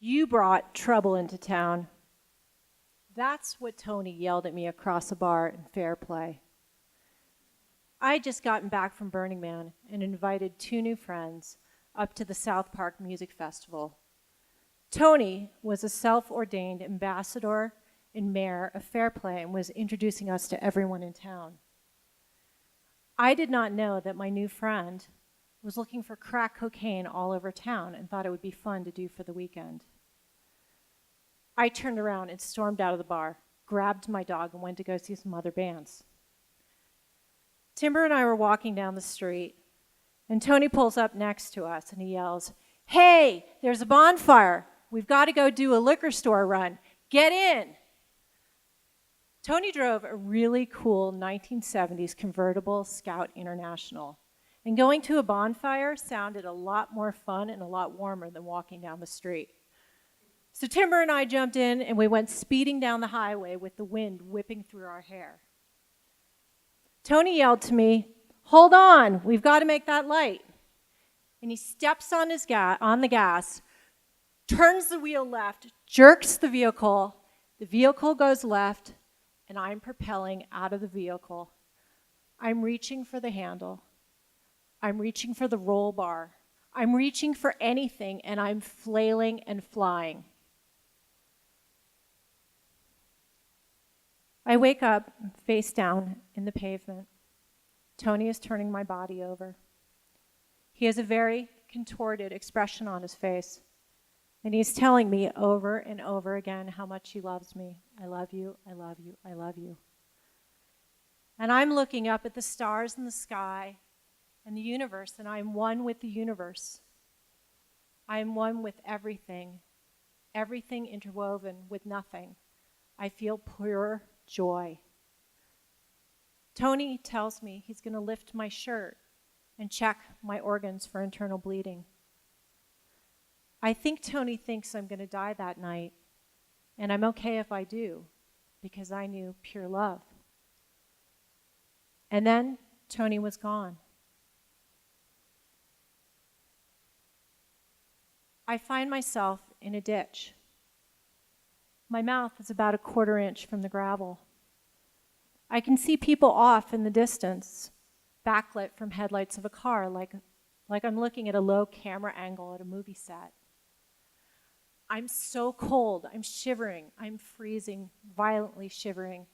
You brought trouble into town. That's what Tony yelled at me across a bar in Fairplay. I had just gotten back from Burning Man and invited 2 new friends up to the South Park Music Festival. Tony was a self-ordained ambassador and mayor of Fairplay and was introducing us to everyone in town. I did not know that my new friend was looking for crack cocaine all over town and thought it would be fun to do for the weekend. I turned around and stormed out of the bar, grabbed my dog, and went to go see some other bands. Timber and I were walking down the street, and Tony pulls up next to us and he yells, "Hey, there's a bonfire. We've got to go do a liquor store run. Get in." Tony drove a really cool 1970s convertible Scout International, and going to a bonfire sounded a lot more fun and a lot warmer than walking down the street. So Timber and I jumped in and we went speeding down the highway with the wind whipping through our hair. Tony yelled to me, "Hold on, we've got to make that light." And he steps on the gas, turns the wheel left, jerks the vehicle goes left, and I'm propelling out of the vehicle. I'm reaching for the handle. I'm reaching for the roll bar. I'm reaching for anything, and I'm flailing and flying. I wake up face down in the pavement. Tony is turning my body over. He has a very contorted expression on his face, and he's telling me over and over again how much he loves me. I love you, I love you, I love you. And I'm looking up at the stars in the sky and the universe, and I'm one with the universe. I am one with everything, everything interwoven with nothing. I feel pure joy. Tony tells me he's going to lift my shirt and check my organs for internal bleeding. I think Tony thinks I'm going to die that night, and I'm okay if I do, because I knew pure love. And then Tony was gone. I find myself in a ditch. My mouth is about a 1/4 inch from the gravel. I can see people off in the distance, backlit from headlights of a car, like I'm looking at a low camera angle at a movie set. I'm so cold, I'm shivering, I'm freezing, violently shivering.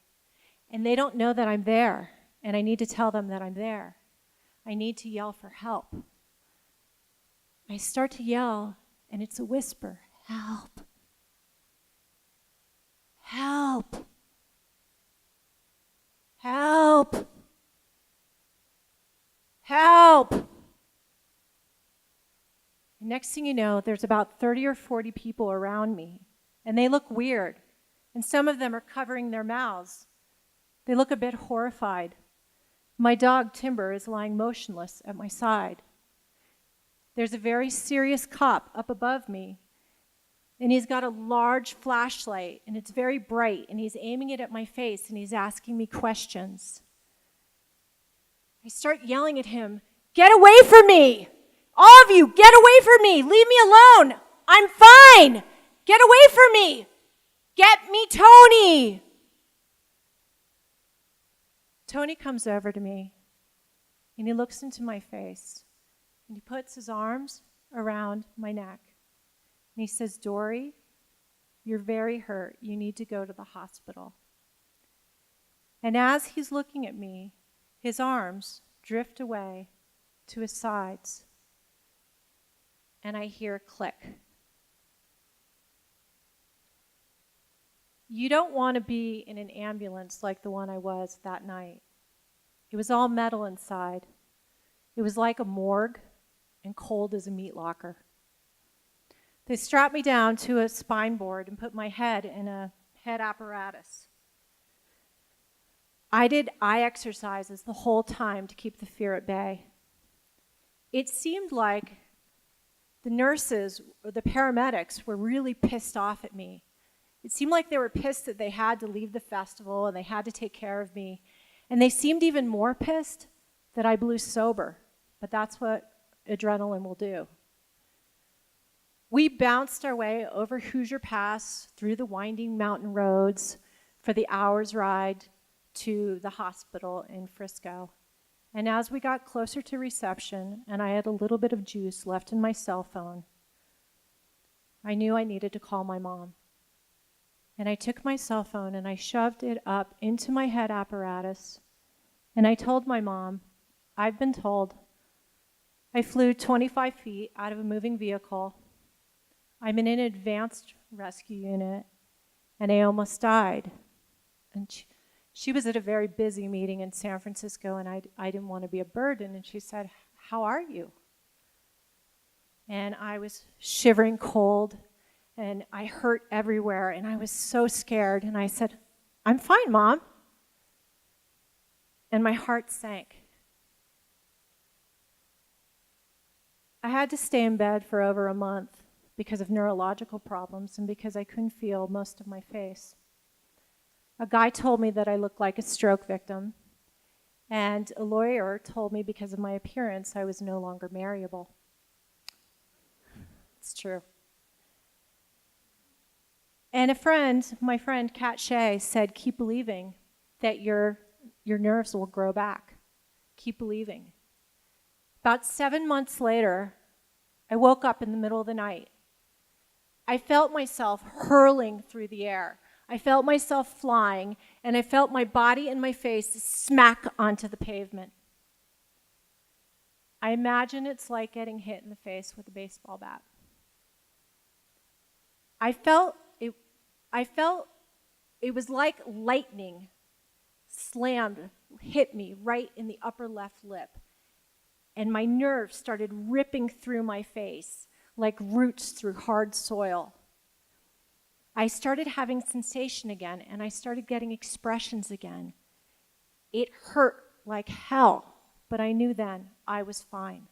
And they don't know that I'm there, and I need to tell them that I'm there. I need to yell for help. I start to yell, and it's a whisper, "Help. Help. Help. Help." And next thing you know, there's about 30 or 40 people around me, and they look weird, and some of them are covering their mouths. They look a bit horrified. My dog, Timber, is lying motionless at my side. There's a very serious cop up above me, and he's got a large flashlight, and it's very bright, and he's aiming it at my face, and he's asking me questions. I start yelling at him, "Get away from me! All of you, get away from me! Leave me alone! I'm fine! Get away from me! Get me Tony!" Tony comes over to me, and he looks into my face, and he puts his arms around my neck. And he says, "Dory, you're very hurt. You need to go to the hospital." And as he's looking at me, his arms drift away to his sides. And I hear a click. You don't want to be in an ambulance like the one I was that night. It was all metal inside. It was like a morgue and cold as a meat locker. They strapped me down to a spine board and put my head in a head apparatus. I did eye exercises the whole time to keep the fear at bay. It seemed like the nurses or the paramedics were really pissed off at me. It seemed like they were pissed that they had to leave the festival and they had to take care of me. And they seemed even more pissed that I blew sober. But that's what adrenaline will do. We bounced our way over Hoosier Pass through the winding mountain roads for the hour's ride to the hospital in Frisco. And as we got closer to reception and I had a little bit of juice left in my cell phone, I knew I needed to call my mom. And I took my cell phone and I shoved it up into my head apparatus and I told my mom, I've been told I flew 25 feet out of a moving vehicle. I'm in an advanced rescue unit and I almost died. And she was at a very busy meeting in San Francisco and I didn't want to be a burden. And she said, how are you? And I was shivering cold and I hurt everywhere and I was so scared. And I said, I'm fine, Mom. And my heart sank. I had to stay in bed for over a month because of neurological problems and because I couldn't feel most of my face. A guy told me that I looked like a stroke victim, and a lawyer told me because of my appearance I was no longer marriable. It's true. And my friend Kat Shea said, keep believing that your nerves will grow back. Keep believing. About 7 months later, I woke up in the middle of the night. I felt myself hurling through the air. I felt myself flying, and I felt my body and my face smack onto the pavement. I imagine it's like getting hit in the face with a baseball bat. I felt it was like lightning hit me right in the upper left lip. And my nerves started ripping through my face like roots through hard soil. I started having sensation again, and I started getting expressions again. It hurt like hell, but I knew then I was fine.